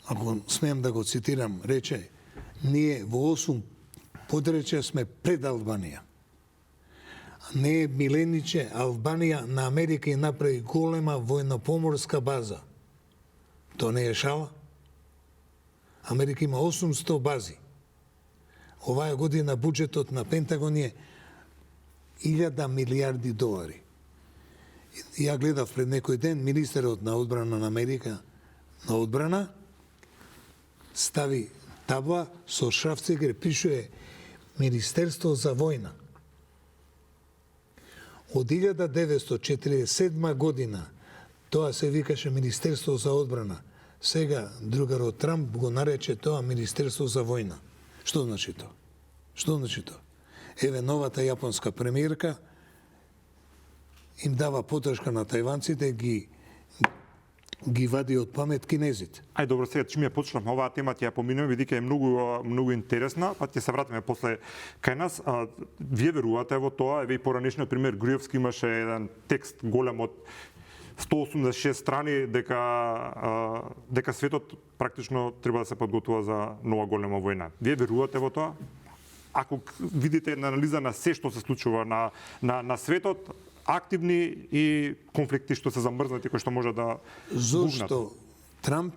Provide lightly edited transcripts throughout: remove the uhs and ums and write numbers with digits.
ако смеам да го цитирам, рече, ние во 8 подречја сме пред Албанија. Не е милениче, Албанија на Америка и направи голема војно-поморска база. То не е шала. Америка има 800 бази. Оваа година буџетот на Пентагон е 1000 милиарди долари. Ја гледав пред некој ден, министерот на одбрана на Америка, на одбрана, стави табла со шрафцегер, пишуе Министерство за војна. Од 1947 година тоа се викаше Министерство за одбрана. Сега другарот Трамп го нарече тоа Министерство за војна. Што значи тоа? Што значи тоа? Еве новата јапонска премиерка им дава поддршка на тајванците, ги вади од памет кинезите. Ај добро, сега чим ја почнавме оваа тема, ќе ја поминеме, бидејќи е многу интересна, па ќе се вратиме после кај нас. Вие верувате во тоа? Еве и поранешниот пример, Груевски имаше еден текст голем од 186 страни дека светот практично треба да се подготвува за нова голема војна. Вие верувате во тоа? Ако видите една анализа на се што се случува на светот, активни и конфликти што се замрзнати, кои што може да Зошто Трамп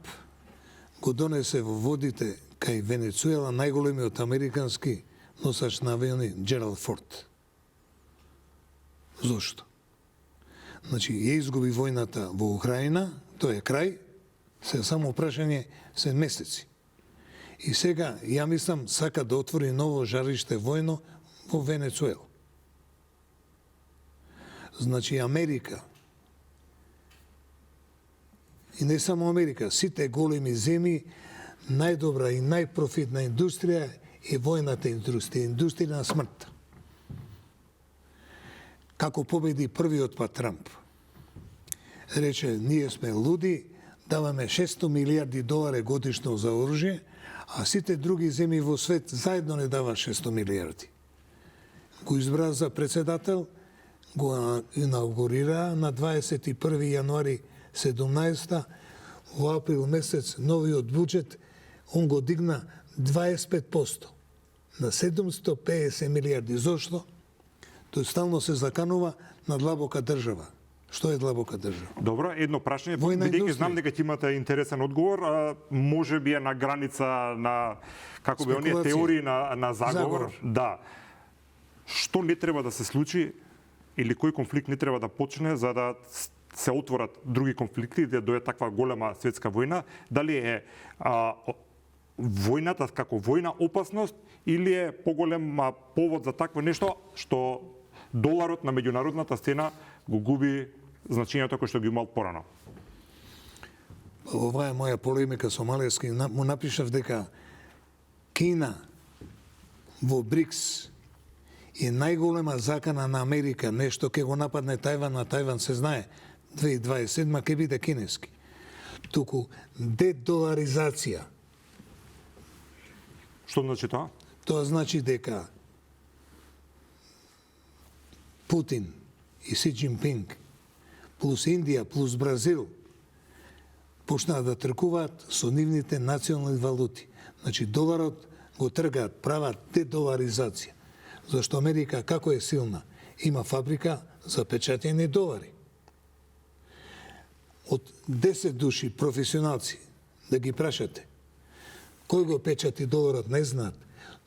го донесе во водите кај Венецуела најголемиот американски носач на авиони Джералд Форд? Зошто? Значи, ја изгуби војната во Украина, тоа е крај, се само прашање се месеци. И сега, ја мислам, сака да отвори ново жариште војно во Венецуела. Значи, Америка, и не само Америка, сите големи земји, најдобра и најпрофитна индустрија е војната индустрија, индустрија на смртта. Како победи првиот пат Трамп, рече, ние сме луди, даваме 600 милиарди долари годишно за оружје, а сите други земји во свет заедно не дава 600 милиарди. Го избра за председател, го инаугурира на 21 јануари 17, во април месец новиот буџет, он го дигна 25% на 750 милиарди. Зошто? Тој стално се заканува на длабока држава. Што е длабока држава? Добро, едно прашање, бидејќи знам дека ќе имате интересен одговор, може би е на граница на, како би оние теории на заговор. Да. Што не треба да се случи или кој конфликт не треба да почне за да се отворат други конфликти и да дојде таква голема светска војна? Дали е војната како војна опасност или е поголем повод за такво нешто што доларот на меѓународната сцена го губи значењето кој што ги имал порано? Ова е моја полемика со Малевски. Му напишав дека Кина во БРИКС е најголема закана на Америка, нешто ке го нападне Тајван, на Тајван се знае, 2027 ке биде кинески. Туку дедоларизација. Што значи тоа? Тоа значи дека Путин и Си Џинпинг плюс Индија плюс Бразил почнаа да тргуваат со нивните национални валути. Значи доларот го тргаат, прават дедоларизација. Зашто Америка како е силна? Има фабрика за печатење долари. Од 10 души професионалци да ги прашате кој го печати доларот, не знаат.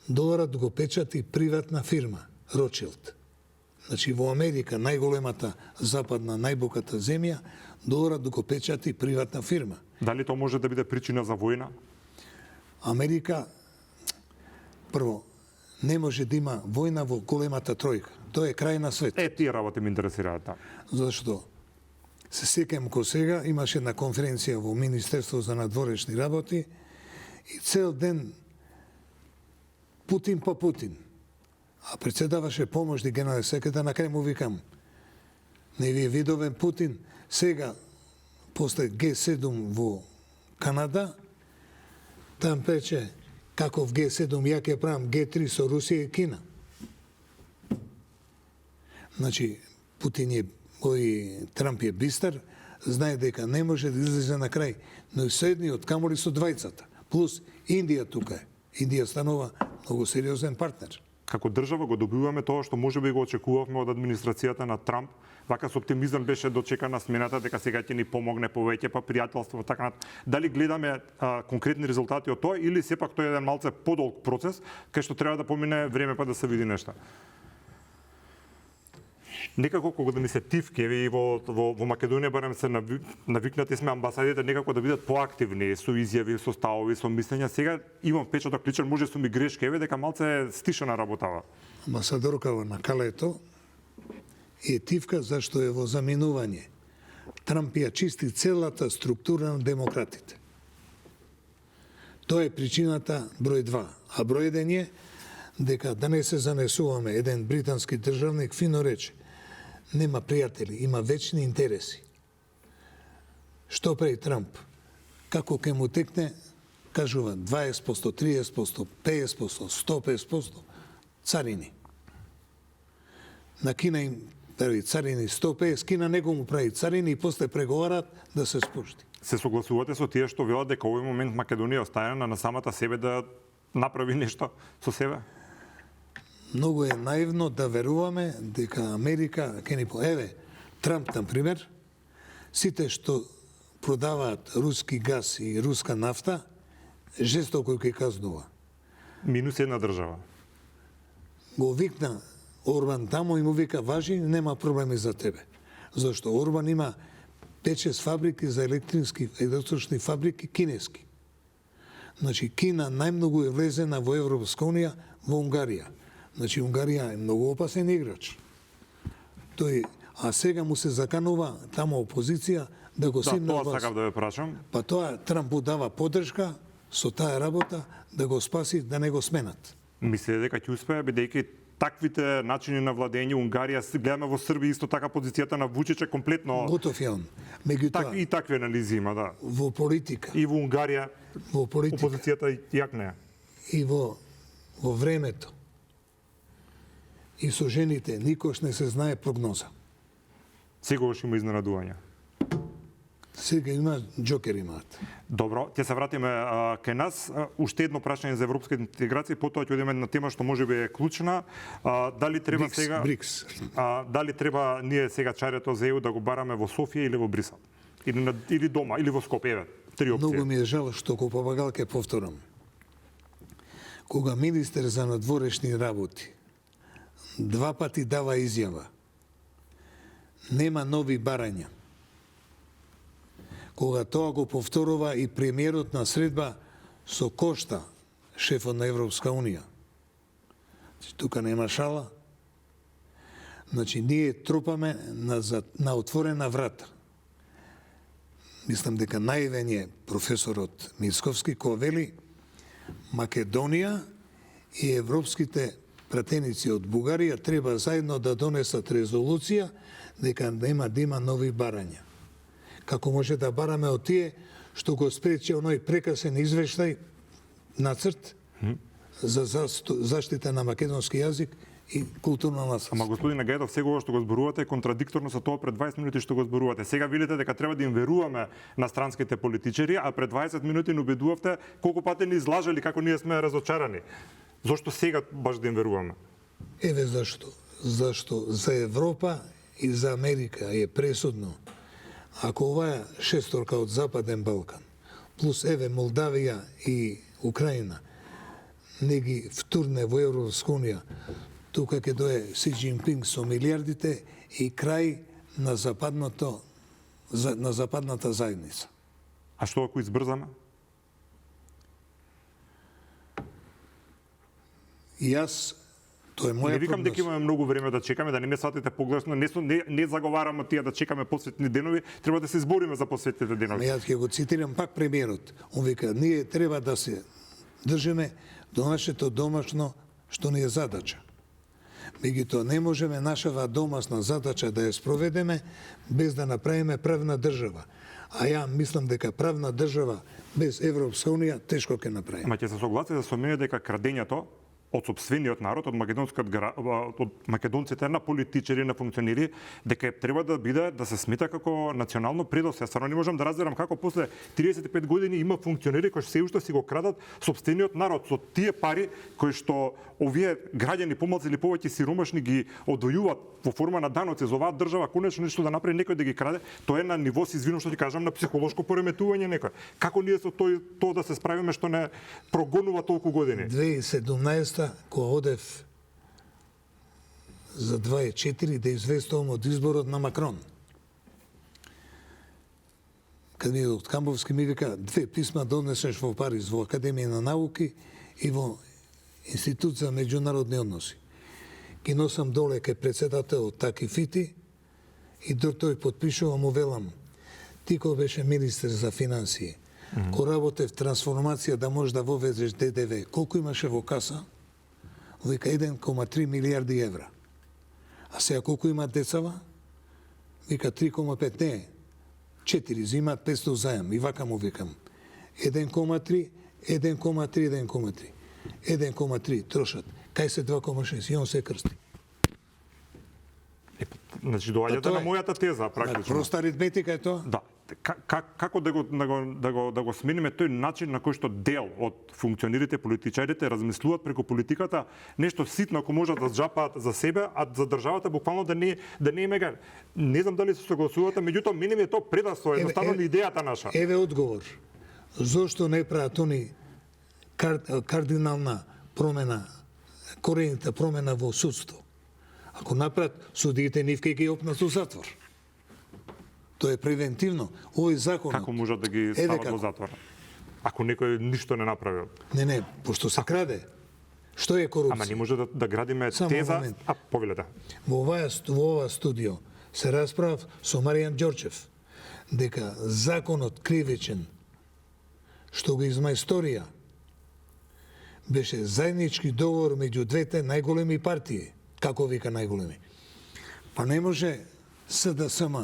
Доларот го печати приватна фирма, Ротшилд. Значи во Америка, најголемата западна, најбогата земја, доларот го печати приватна фирма. Дали тоа може да биде причина за војна? Америка, прво, не може да има војна во големата тројка. Тоа е крај на свет. Тие работи ме интересираат, да. Зашто? Се сеќам ко сега, имаше една конференција во Министерство за надворешни работи и цел ден Путин по Путин. А председаваше помошник генерален секретар, на крај му викам, не ви е видовен Путин, сега, после Г7 во Канада, там рече, каков Г7, ја ќе правам Г3 со Русија и Кина. Значи, Путин е, Трамп е бистар, знае дека не може да излезе на крај, но и соедниот камоли со двајцата. Плюс Индија тука е. Индија станува многу сериозен партнер. Како држава го добиваме тоа што можеби го очекувавме од администрацијата на Трамп. Вака со оптимизам беше дочекана смената дека сега ќе ни помогне повеќе па пријателство така. Дали гледаме конкретни резултати од тоа или сепак тоа е еден малце подолг процес кај што треба да помине време па да се види нешто? Некако кога да ми се тивке и во Македонија барем се навикнати сме амбасадите некако да бидат поактивни со изјави, со ставови, со мислења. Сега имам впечаток личен, може сум и грешки, дека малце стишена работава. Амбасадорка на Калето е тивка зашто е во заминување. Трамп ја чисти целата структура на демократите. Тоа е причината број 2. А број 1 е дека да не се занесуваме, еден британски државник фино рече: нема пријатели, има вечни интереси. Што прави Трамп? Како ќе му текне, кажува 20%, 30%, 50%, 150% царини. На Кина им прави царини 150, Кина него му прави царини и после преговарат да се спушти. Се согласувате со тие што велат дека овој момент Македонија оставена на самата себе да направи нешто со себе? Многу е наивно да веруваме дека Америка ќе ни еве Трамп на пример, сите што продаваат руски газ и руска нафта жестоко ќе казнува. Минус една држава. Го викна Орбан тамо и му вика: важи, нема проблеми за тебе. Зашто Орбан има 5-6 фабрики за електрични фабрики кинески. Значи Кина најмногу е влезена во Европска унија во Унгарија. Значи Унгарија е многу опасен играч. А сега му се заканува тамо опозиција да го симне тоа сакав да ве прашам. Па тоа Трамп му дава поддршка со таа работа да го спаси, да не го сменат. Мислите дека ќе успее, бидејќи таквите начини на владење Унгарија, гледаме во Србија исто така позицијата на Вучич е комплетно готов е он. Меѓутоа и такви анализи има, да. Во политика. И во Унгарија опозицијата јак не е. И во времето. И со жените никош не се знае прогноза. Секогаш има изненадувања. Сега има џокер имаат. Добро, ќе се вратиме кај нас. Уште едно прашање за европска интеграција, потоа ќе одиме на тема што можеби е клучна. Дали треба Брикс. Дали треба ние сега чарето за ЕУ да го бараме во Софија или во Брисел? Или дома, или во Скопје, еве, три опции. Многу ми е жал што ко побагал ќе повторам. Кога министер за надворешни работи 2 пати дава изјава: нема нови барања. Кога тоа го повторува и премиерот на средба со Кошта, шефот на Европска унија. Тука нема шала. Значи, ние тропаме на отворена врата. Мислам дека наивен е професорот Мицковски, кој вели: Македонија и европските пратеници од Бугарија треба заедно да донесат резолуција дека нема да има нови барања. Како може да бараме од тие што го спречи оној прекасен извештај нацрт за заштита на македонски јазик и културно наследство. Ама господин Нагајдов, сега што го зборувате е контрадикторно со тоа пред 20 минути што го зборувате. Сега велите дека треба да им веруваме на странските политичари, а пред 20 минути ни убедувавте колку пати ни излажали како ние сме разочарани. Зошто сега баш да им веруваме? Еве зашто. Зашто за Европа и за Америка е пресудно ако оваа шесторка од Западен Балкан плюс еве Молдавија и Украина не ги втурне во Европска унија, тука ќе дое Си Џинпинг со милиардите и крај на западната заедница. А што ако избрзаме? Јас, тоа е моја Не викам прогноз. дека имаме многу време да чекаме, да не ме сватите погрешно, не заговарам тие да чекаме посветни денови, треба да се избориме за посветните денови. Јас ќе го цитирам пак премиерот. Он вика: ние треба да се држиме до нашето домашно што ни е задача. Меѓутоа не можеме нашава домашна задача да ја спроведеме без да направиме правна држава. А ја мислам дека правна држава без Европска унија тешко ќе направиме. Ама ќе се согласите со мене дека крадењето од сопствениот народ, од македонците на политичари, на функционери, дека треба да биде да се смета како национално предост. Јас стварно не можам да разберам како после 35 години има функционери кои се уште си го крадат сопствениот народ со тие пари кои што овие граѓани помалку или повеќе сиромашни ги одвојуваат во форма на даноци за оваа држава, конечно нешто да направи некој да ги краде, тоа е на ниво, се извинувам што ти кажам, на психолошко пореметување некој. Како ние со тоа да се справиме што не прогонува толку години? 2017 кога одев за 24 да известувам од изборот на Макрон. Каде ми од Камбовски ми вика 2 писма донесеш во Париз, во Академија на науки и во Институт за меѓународни односи. Ги носам доле кај председател Таки Фити и тој потпишува, му велам, ти кој беше министер за финансии, кој работев трансформација да можеш да воведеш ДДВ, колку имаше во каса? Вика 1,3 милиарди евра. А сега колку има децава? Вика 3,5, не, 4, зимаат 500 заем. И вака му викам, 1,3, 1,3 трошат. Кај се 2,6 и он се крсти. Значи доаѓате на мојата теза практично. Проста аритметика е тоа? Да. Како да го смениме тој начин на кој што дел од функционерите, политичарите размислуваат преку политиката нешто ситно ако можат да зџапаат за себе, а за државата буквално да не име га. Не знам дали се согласувате, меѓутоа мене ми е тоа предавство, едноставно идејата наша. Еве одговор. Зошто не прават они кардинална промена, коренита промена во судство? Ако направат, судиите нивка ги опнат во затвор. Тоа е превентивно. Овој закон. Како можат да ги стават во затвор? Ако некој ништо не направил. Не, пошто се краде. Што е корупција? Ама не може да градиме теза, повелете. Во ова студио се расправав со Маријан Ѓорчев дека законот кривичен што го измајсторија беше заеднички договор меѓу двете најголеми партии. Како вика најголеми? Па не може СДСМ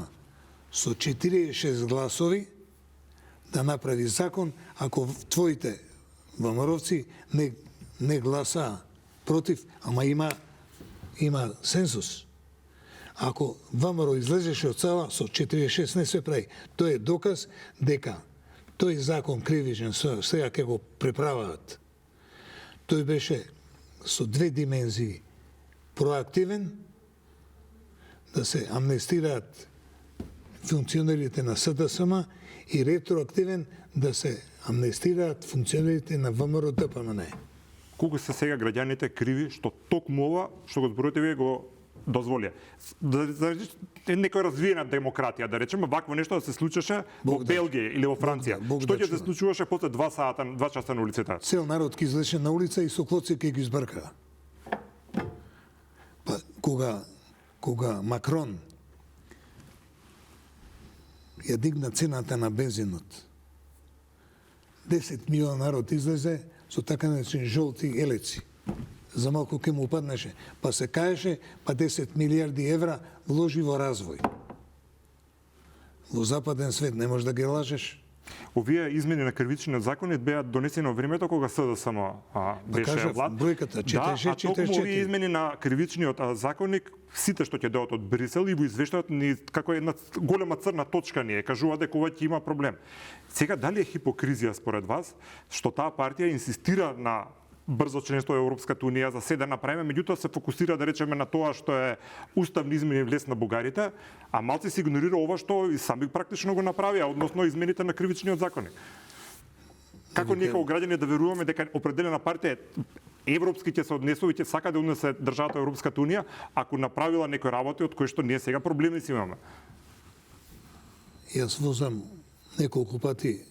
со 46 гласови да направи закон ако твоите ВМРО-вци не гласаа против, ама има сенсус. Ако ВМРО излезеше од сала со 46 не се прави. Тоа е доказ дека тој закон кривичен сега ќе го преправаат. Тој беше со 2 димензии проактивен да се амнестираат функционерите на СДСМ и ретроактивен да се амнестираат функционерите на ВМРО-ДПМН. Колку се сега граѓаните криви што токму ова што го зборувате вие го дозволија. Е некоја развиена демократија, да речеме, вакво нешто да се случеше во Белгија или во Франција. Што ќе се случуваше после 2 часа на улицата? Цел народ ќе излеше на улица и со клоци ќе ги избркаа. Па кога Макрон ја дигна цената на бензинот, 10 милиона народ излезе со така наречени жолти елеци. За малку ќе му упаднеше. Па се каеше, па 10 милиарди евра вложи во развој. Во западен свет не можеш да ги лажеш. Овие измени на кривичниот закони беа донесени во времето кога СДСМ беше влад. Бројката 46-44. Да, а токму овие измени на кривичниот законник, сите што ќе дојдат од Брисел и во извештајот ни како една голема црна точка ни е, кажува дека ова ќе има проблем. Сега дали е хипокризија според вас што таа партија инсистира на брзо членство во Европската унија за се да направиме, меѓутоа се фокусира да речеме на тоа што е уставни измени влез на бугарите, а малци се игнорира ова што и сами практично го направија, односно измените на кривичниот законник. Како ние како граѓани да веруваме дека определена партија европски ќе се однесува и ќе сака да однесе државата во Европската унија, ако направила некои работи од кои што ние сега проблеми си имаме? Јас возам неколку пати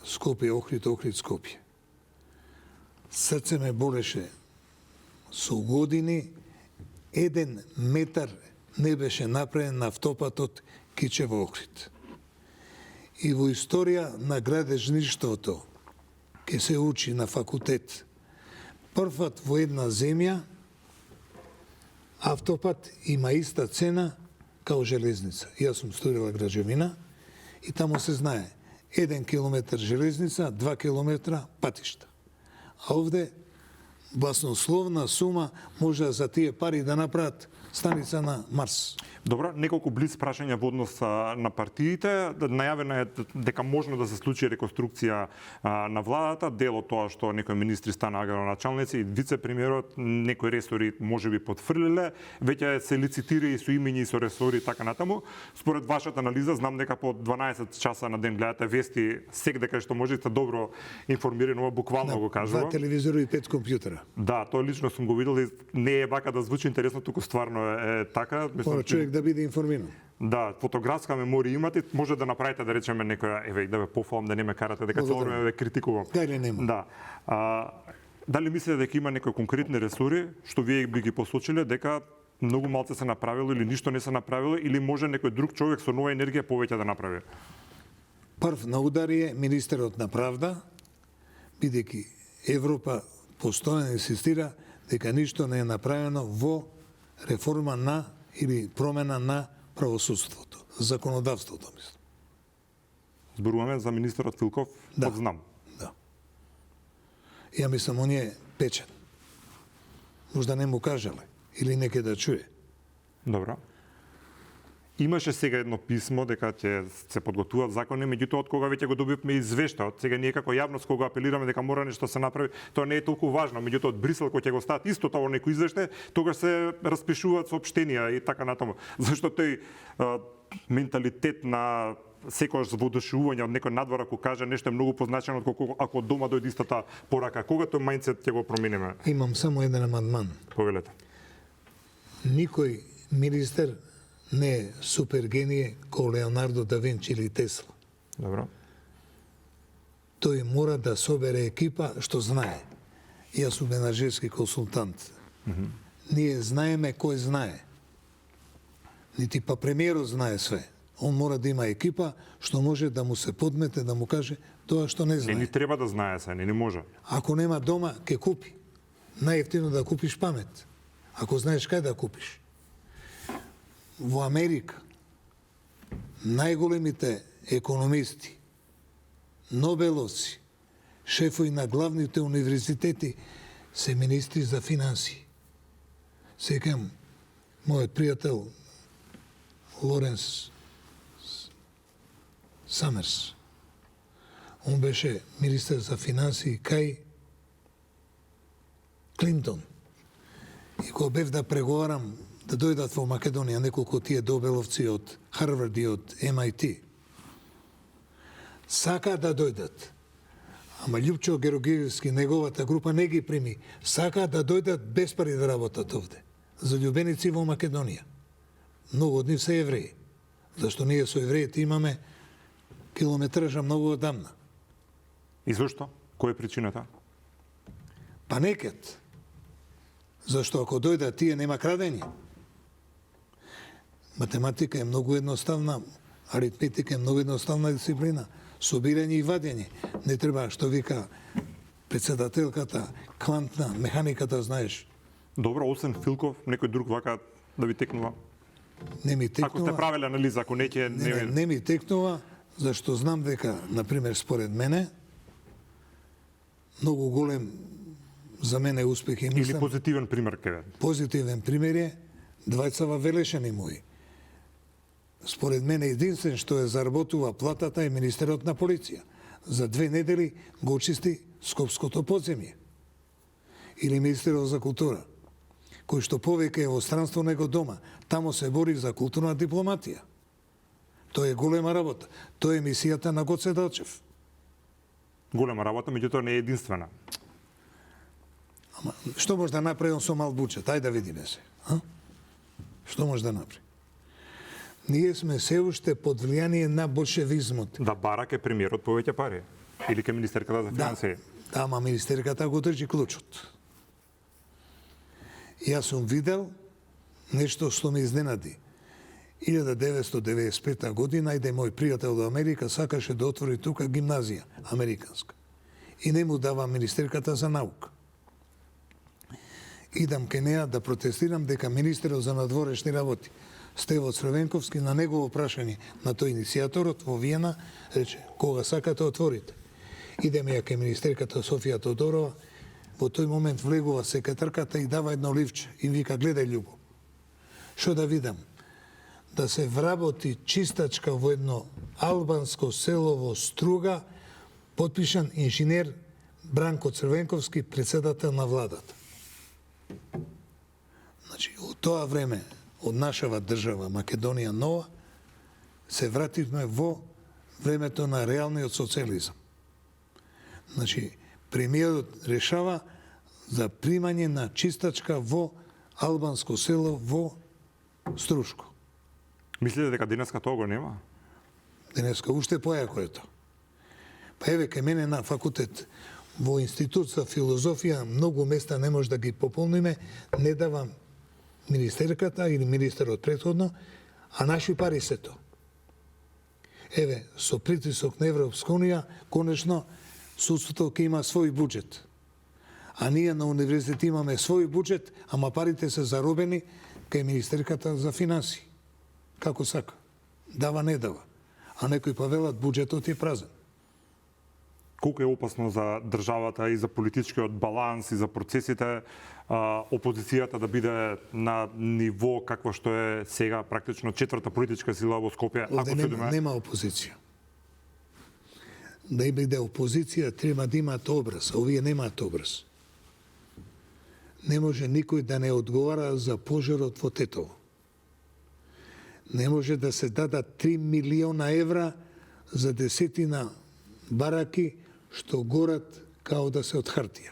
Скопје, Охрид, Скопје. Срце ме болеше. Со години 1 метар не беше направен на автопатот Кичево Охрид. И во историја на градежништвото ке се учи на факултет. Првпат во една земја автопат има иста цена као железница. Јас сум студирала граđевина и таму се знае 1 километар железница, 2 километра патишта. А овде баснословна сума може за тие пари да направат станица на Марс. Добро, неколку близ прашања во однос на партиите. Најавена е дека можно да се случи реконструкција на владата, дел од тоа што некои министри станаа градоначалници и вице-премиерот, некои ресори можеби потврлиле, веќе се лицитира и со имиња и со ресори така натаму. Според вашата анализа, знам дека по 12 часа на ден гледате вести, секаде што можете добро информирани, ова буквално го кажувам. 2 телевизори и 5 компјутера. Да, тоа лично сум го видел и не е вака да звучи интересно, туку стварно е така. Мора човек да биде информиран. Да, фотографска меморија имате, може да направите да речеме некоја, еве да ве пофалам да не ме карате дека цело време ве критикувам. Гајле нема. Да. Дали мислите дека има некои конкретни ресори што вие би ги посочиле дека многу малце се направило или ништо не се направило или може некој друг човек со нова енергија повеќе да направи? Прв на удар е министерот на правда, бидејќи Европа постојано инсистира дека ништо не е направено во реформа на или промена на правосудството, законодавството, мислам. Зборуваме за министерот Филков, Да. знам. Да. Ја мислам, он е печен. Можда не му кажале, или неке да чуе. Добро. Имаше сега едно писмо дека ќе се подготвуваат закони, меѓутоа од кога веќе го добивме извештаот. Сега ние како јавност кога апелираме дека мора нешто се направи, тоа не е толку важно, меѓутоа од Брисел кога ќе го стават исто тоа во некој извештај, тогаш се распишуваат соопштенија и така натаму. Зашто тој менталитет на секогаш воодушевување од некој надвор ако каже нешто е многу позначено отколку ако дома дојде истата порака. Кога тој мајндсет ќе го промениме? Имам само еден амандман. Повелете. Никој министер не е супергение ко Леонардо да Винчи или Тесла. Добро. Тој мора да собере екипа што знае. Јас сум менаџерски консултант. Ние знаеме кој знае. Нити па премиерот знае све. Он мора да има екипа што може да му се подмете, да му каже тоа што не знае. Не ни треба да знае се, не може. Ако нема дома, ке купи. Најефтино да купиш памет. Ако знаеш кај да купиш. Во Америка најголемите економисти, нобеловци, шефови на главните универзитети се министри за финансии. Секам мојот пријател Лоренс Самерс. Он беше министер за финансии кај Клинтон. И кога бев да преговарам да дојдат во Македонија неколку тие добеловци од Харвард и од MIT, сака да дојдат. Ама Љупчо Герогиевски, неговата група не ги прими. Сака да дојдат без пари да работат овде. Заљубеници во Македонија. Многу од нив се евреи. Зашто ние со евреите имаме километража многу одамна. И зошто? Која е причината? Па некет. Зашто ако дојдат тие нема крадење. Математика е многу едноставна, аритметика е многу едноставна дисциплина. Собирање и вадење. Не треба, што вика председателката, квантна, механиката, знаеш. Добро, освен Филков, некој друг вака да ви текнува? Не ми текнува. Ако сте правиле анализа, ако не ќе... Не ми текнува, зашто знам дека, например, според мене, многу голем за мене успех и мислам... Или позитивен пример кај? Позитивен пример е двајцава велешани мои. Според мене единствен што е заработува платата е министерот на полиција. За 2 недели го очисти Скопското подземје. Или министерот за култура, кој што повеќе е во странство него дома. Тамо се бори за културна дипломатија. Тоа е голема работа. Тоа е мисијата на Гоце Делчев. Голема работа, меѓутоа не е единствена. Ама, што може да направи он со мал буџет? Ајде да видиме се. Што може да направи? Ние сме се уште под влијание на большевизмот. Да бара ке премиерот повеќе пари. Или ке министерката за финансии. Да, ама министерката го држи клучот. Јас сум видел нешто што ме изненади. 1995 година, иде мој пријател до Америка, сакаше да отвори тука гимназија, американска. И не му дава министерката за наука. Идам ке неа да протестирам дека министерот за надворешни работи, Стево Црвенковски, на негово прашање на тој иницијаторот во Виена, рече, кога сакате отворите. Идеме ја ке министерката Софија Тодорова, во тој момент влегува секретарката и дава едно ливче и вика, гледај Љубо, што да видам? Да се вработи чистачка во едно албанско село во Струга, потпишан инженер Бранко Црвенковски, председател на владата. Значи, од тоа време, од нашава држава, Македонија нова, се вративме во времето на реалниот социализам. Значи, премиерот решава за примање на чистачка во албанско село во Струшко. Мислите дека денеска тоа го нема? Денеска уште појако е тоа. Па еве, кај мене на факултет, во Институт за филозофија, многу места не може да ги пополниме, не дава министерката или министерот претходно, а наши пари се тоа. Еве, со притисок на Европска унија, конечно, судството ќе има свој буџет. А ние на универзитет имаме свој буџет, ама парите се заробени кај министерката за финанси. Како сака. Дава, не дава. А некои па велат, буџетот е празен. Колку е опасно за државата и за политичкиот баланс и за процесите опозицијата да биде на ниво какво што е сега практично четврта политичка сила во Скопје? Овде нема опозиција. Да биде опозиција, треба да имаат образ, а овие немаат образ. Не може никој да не одговара за пожарот во Тетово. Не може да се дадат 3 милиона евра за десетина бараки што горат као да се од хартија.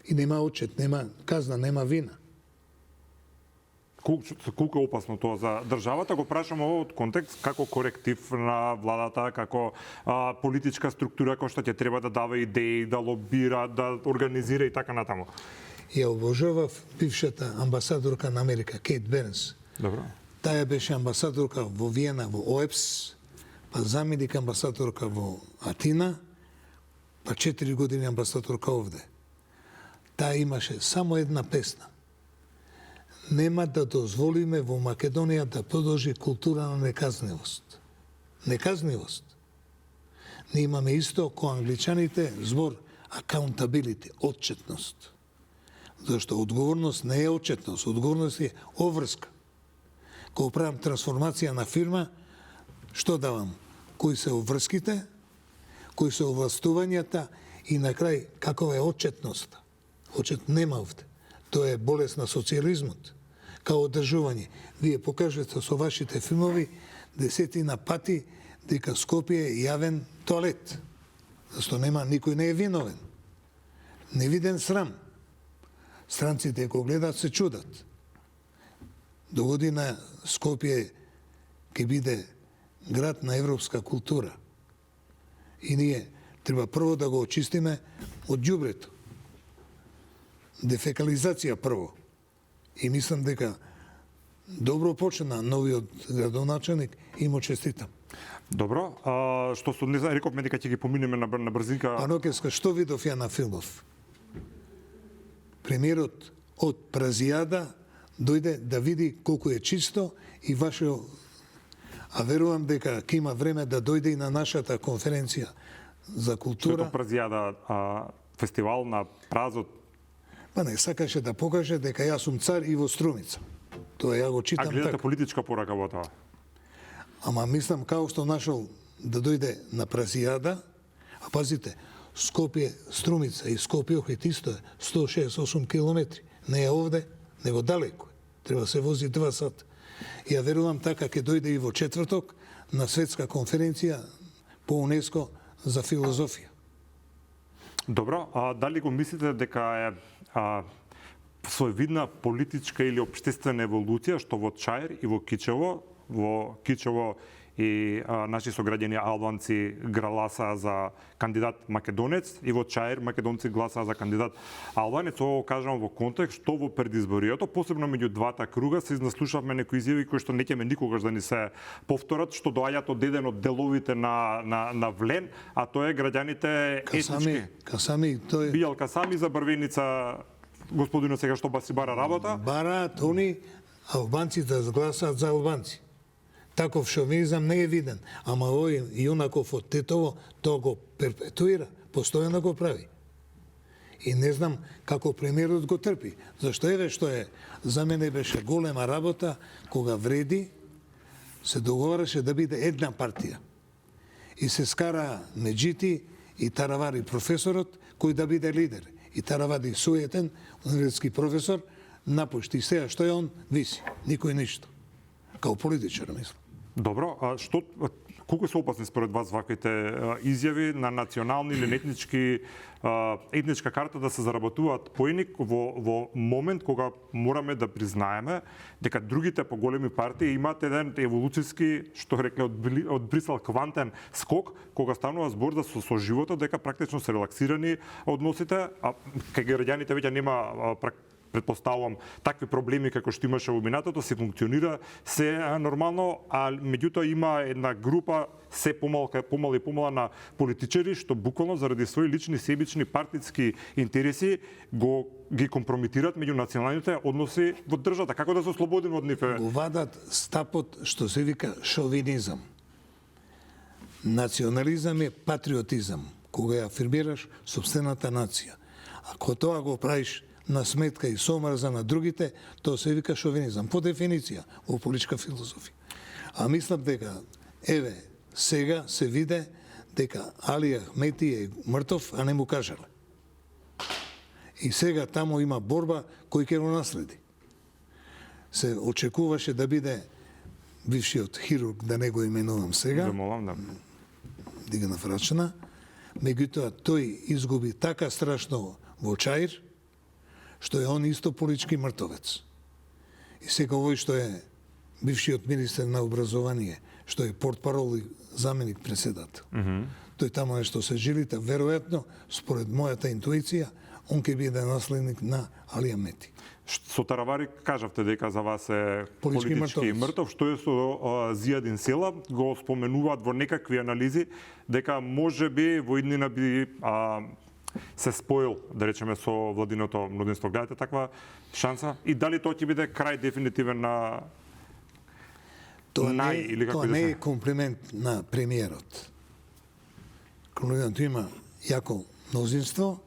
И нема отчет, нема казна, нема вина. Колку е опасно тоа за државата? Го прашам ово од контекст како коректив на владата, како политичка структура која што ќе треба да дава идеи, да лобира, да организира и така натаму. Ја обожавав бившата амбасадорка на Америка, Кейт Бернс. Добро. Таа беше амбасадорка во Виена, во ОЕПС, па заменик амбасадорка во Атина, па 4 години амбасадорка овде. Таа имаше само една песна. Нема да дозволиме во Македонија да продолжи култура на неказнивост. Неказнивост. Ние имаме исто кој англичаните збор accountability, отчетност. Зашто одговорност не е отчетност, одговорност е обврска. Кога правам трансформација на фирма, што давам? Кои се обврските, кои се овластувањата и на крај какова е отчетноста. Отчет нема овде. Тоа е болест на социјализмот. Као одржување. Вие покажете со вашите филмови десетина пати дека Скопје е јавен тоалет. Зашто нема, никој не е виновен. Невиден срам. Странците го гледат, се чудат. До година Скопје ќе биде град на европска култура. И ние треба прво да го очистиме од ѓубрето. Дефекализација прво. И мислам дека добро почна новиот градоначалник и му честитам. Добро, што не знам, рековме дека ќе ги поминеме на брзинка. Панокеска, што видов ја на филмов? Премиерот од Празијада дојде да види колку е чисто и вашето. А верувам дека ќе има време да дојде и на нашата конференција за култура. Што Празијада фестивал на празот. Па не, сакаше да покаже дека јас сум цар и во Струмица. Тоа ја го читам така. А гледате така. политичка порака во тоа? Ама мислам као што нашол да дојде на Празијада, а пазите, Скопје, Струмица и Скопје Охрид исто е 168 километри. Не е овде, него далеко. Треба се вози 2 сата. Ја верувам така ќе дојде и во четврток на светска конференција по УНЕСКО за филозофија. Добро, а дали го мислите дека е своевидна политичка или општествена еволуција што во Чаир и во Кичево и наши сограѓани албанци гласаа за кандидат македонец и во Чаир македонци гласаа за кандидат албанец. Ово кажам во контекст што во предизборието, посебно меѓу двата круга, се изнаслушавме некои изјави кои што не ќе никогаш да ни се повторат, што доаѓаат од еден од деловите на Влен, а тоа е граѓаните етнички. Касами, тој Бијал Касами за Брвеница, господинот сега што си бара работа. Бараат они албанци да гласаат за албанци. Таков шовинизам не е виден, ама овој Јунаков од Тетово тоа го перпетуира, постојано го прави. И не знам како премиерот го трпи. Зашто еве што е, за мене беше голема работа, кога Вреди се договараше да биде една партија. И се скара Меджити и Таравари професорот, кој да биде лидер. И Таравари суетен, универзитски професор, напушти. И сега што е он? Виси. Никој ништо. Као политичар, мислам. Добро, а колку се опасни според вас ваквите изјави на национални или етничка карта да се заработуваат поеник во момент кога мораме да признаеме дека другите поголеми партии имаат еден еволуцијски, што рекле од Брисел, квантен скок, кога станува збор да со животот дека практично се релаксирани односите, а кај граѓаните веќе нема предпоставувам такви проблеми како што имаше во минатото, се функционира се нормално, а меѓутоа има една група се помала на политичари што буквално заради своји лични себични партиски интереси ги компрометираат меѓу националните односи во државата. Како да се ослободиме од нив? Го вадат стапот што се вика шовинизам. Национализам е патриотизам, кога ја афирмираш сопствената нација. Ако тоа го правиш на сметка и сомрза на другите, тоа се вика шовинизам, по дефиниција во политичка филозофија. А мислам дека, еве, сега се виде дека Али Ахмети е мртов, а не му кажале. И сега таму има борба кој ќе го наследи. Се очекуваше да биде бившиот хирург, да не го именувам сега, Замолам, да. Дигана Врачна, меѓутоа тој изгуби така страшно во Чаир, што е он исто политички мртовец. И сега овој што е бившиот министер на образование, што е портпарол и заменик председател. Тој тамо е што се жилите, веројатно, според мојата интуиција, он ќе биде наследник на Али Ахмети. Со Таравари кажавте дека за вас е Политички политички мртов, што е со Зијадин Села, го споменуваат во некакви анализи дека можеби во иднина би се споил, да речеме, со владиното мнозинство. Гледате таква шанса? И дали тоа ќе биде крај дефинитивен на Тоа да не е комплимент на премиерот. Комплимент има јако мнозинство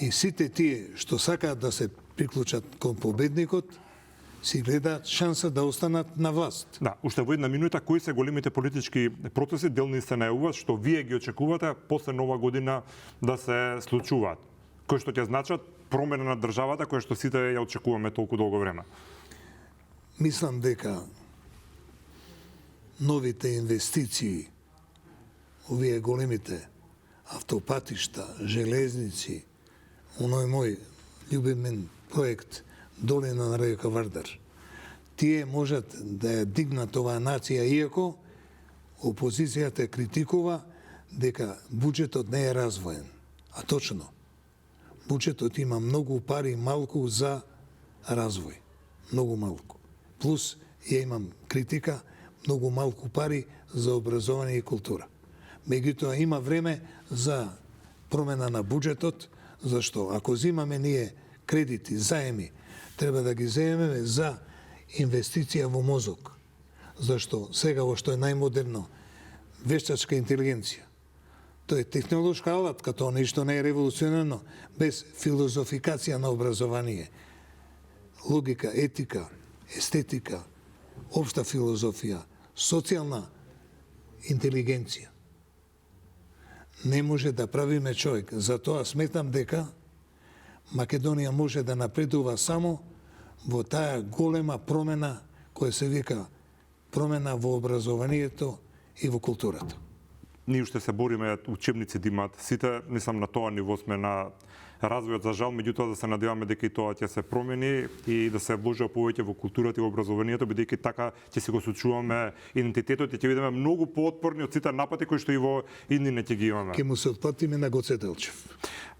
и сите тие што сакаат да се приклучат кон победникот, си гледаат шанса да останат на власт. Да, уште во една минута, кои се големите политички процеси, делни се најавуваат, што вие ги очекувате после нова година да се случуваат? Кои што ќе значат промена на државата, која што сите ја очекуваме толку долго време? Мислам дека новите инвестиции, овие големите автопатишта, железници, оној мој љубимен проект Долина на река Вардар, тие можат да ја дигнат оваа нација, иако опозицијата критикува дека буџетот не е развоен. А точно, буџетот има многу пари малку за развој. Многу малку. Плюс, ја имам критика, многу малку пари за образование и култура. Меѓутоа, има време за промена на буџетот, зашто ако земаме ние кредити, заеми, треба да ги земеме за инвестиција во мозок. Зашто сега во што е најмодерно, вештачка интелигенција. Тоа е технолошка алатка, тоа нешто не е револуционарно, без филозофикација на образование. Логика, етика, естетика, општа филозофија, социјална интелигенција. Не може да правиме човек. Затоа сметам дека Македонија може да напредува само во таа голема промена која се вика промена во образованието и во културата. Ние уште се бориме учебници да имаат сите, мислам на тоа ниво сме на развојот, за жал, меѓутоа да се надеваме дека и тоа ќе се промени и да се вложи повеќе во културата и образованието, бидејќи така ќе си го сочуваме идентитетот и ќе бидеме многу поотпорни од сите напати кои што и во иднина ќе ги имаме. Ке му се отплатиме на Гоце Делчев.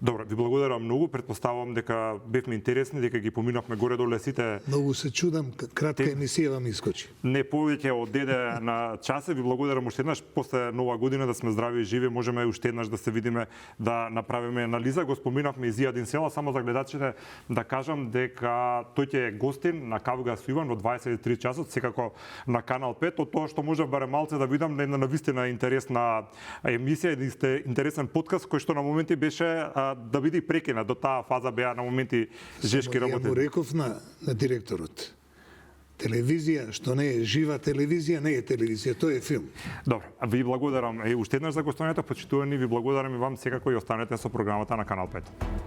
Добро, ви благодарам многу, претпоставувам дека бевме интересни, дека ги поминавме горе-доле сите. Многу се чудам, кратка емисија вам искочи. Не повеќе од деде на часе, ви благодарам уште еднаш, после нова година да сме здрави и живи, можеме уште еднаш да се видиме, да направиме анализа. Го споминавме и Зијадин Села, само за гледачите да кажам дека тој ќе е гостин на Кавга со Иван во 23 часот, секако на Канал 5, од тоа што може барем малце да видам на навистина интересна емисија, интересен подкаст кој што на моменти беше да биде прекина до таа фаза беа на моменти жешки Ја му работи. реков на директорот. Телевизија што не е жива телевизија, не е телевизија, тоа е филм. Добро, ви благодарам уште еднаш за гостувањето, почитувани, ви благодарам и вам секако и останете со програмата на Канал 5.